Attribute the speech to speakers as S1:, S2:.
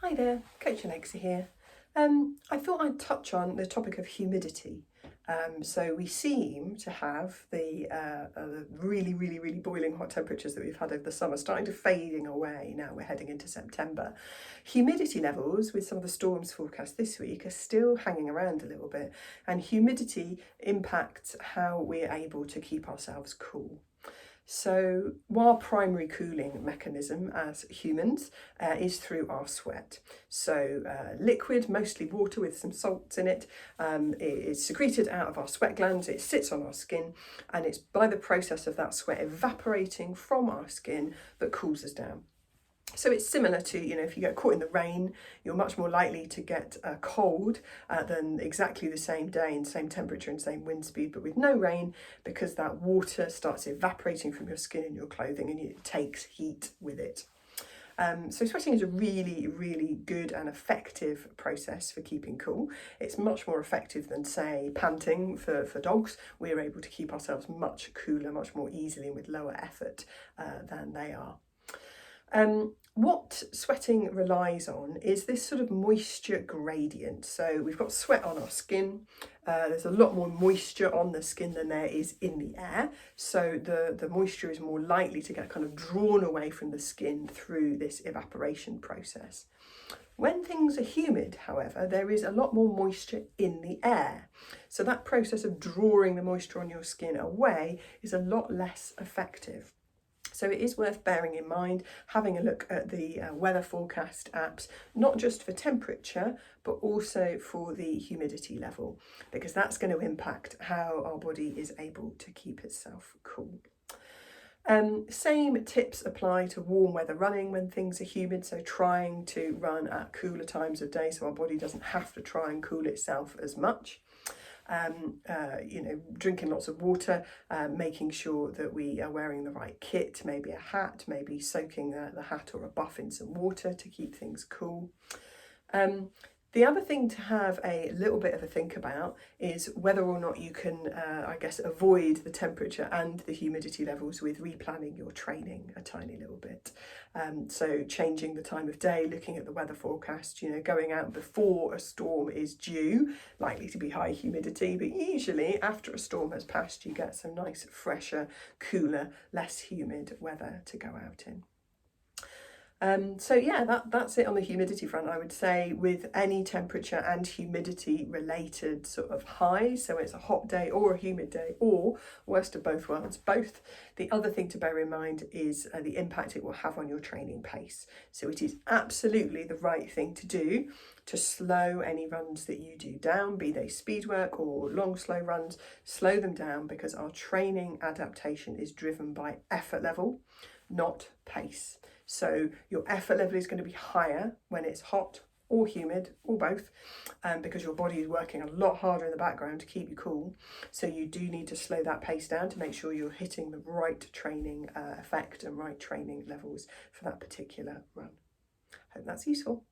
S1: Hi there, Coach Alexa here. I thought I'd touch on the topic of humidity. So we seem to have the really boiling hot temperatures that we've had over the summer starting to fading away. Now we're heading into September. Humidity levels with some of the storms forecast this week are still hanging around a little bit, and humidity impacts how we're able to keep ourselves cool. So our primary cooling mechanism as humans is through our sweat. So liquid, mostly water with some salts in it, is secreted out of our sweat glands, it sits on our skin, and it's by the process of that sweat evaporating from our skin that cools us down. So it's similar to, if you get caught in the rain, you're much more likely to get a cold than exactly the same day and same temperature and same wind speed, but with no rain, because that water starts evaporating from your skin and your clothing and it takes heat with it. So sweating is a really good and effective process for keeping cool. It's much more effective than, say, panting for dogs. We're able to keep ourselves much cooler, much more easily and with lower effort than they are. What sweating relies on is this sort of moisture gradient. So we've got sweat on our skin. There's a lot more moisture on the skin than there is in the air. So the moisture is more likely to get kind of drawn away from the skin through this evaporation process. When things are humid, however, there is a lot more moisture in the air. So that process of drawing the moisture on your skin away is a lot less effective. So it is worth bearing in mind, having a look at the weather forecast apps, not just for temperature, but also for the humidity level, because that's going to impact how our body is able to keep itself cool. Same tips apply to warm weather running when things are humid, so trying to run at cooler times of day so our body doesn't have to try and cool itself as much. Drinking lots of water, making sure that we are wearing the right kit, maybe a hat, maybe soaking the hat or a buff in some water to keep things cool. The other thing to have a little bit of a think about is whether or not you can, avoid the temperature and the humidity levels with replanning your training a tiny little bit. So changing the time of day, looking at the weather forecast, going out before a storm is due, likely to be high humidity, but usually after a storm has passed, you get some nice, fresher, cooler, less humid weather to go out in. That's it on the humidity front, I would say, with any temperature and humidity related sort of highs. So it's a hot day or a humid day, or worst of both worlds, both. The other thing to bear in mind is the impact it will have on your training pace. So it is absolutely the right thing to do to slow any runs that you do down, be they speed work or long, slow runs, slow them down, because our training adaptation is driven by effort level, not pace. So your effort level is going to be higher when it's hot or humid or both, because your body is working a lot harder in the background to keep you cool. So you do need to slow that pace down to make sure you're hitting the right training effect and right training levels for that particular run. Hope that's useful.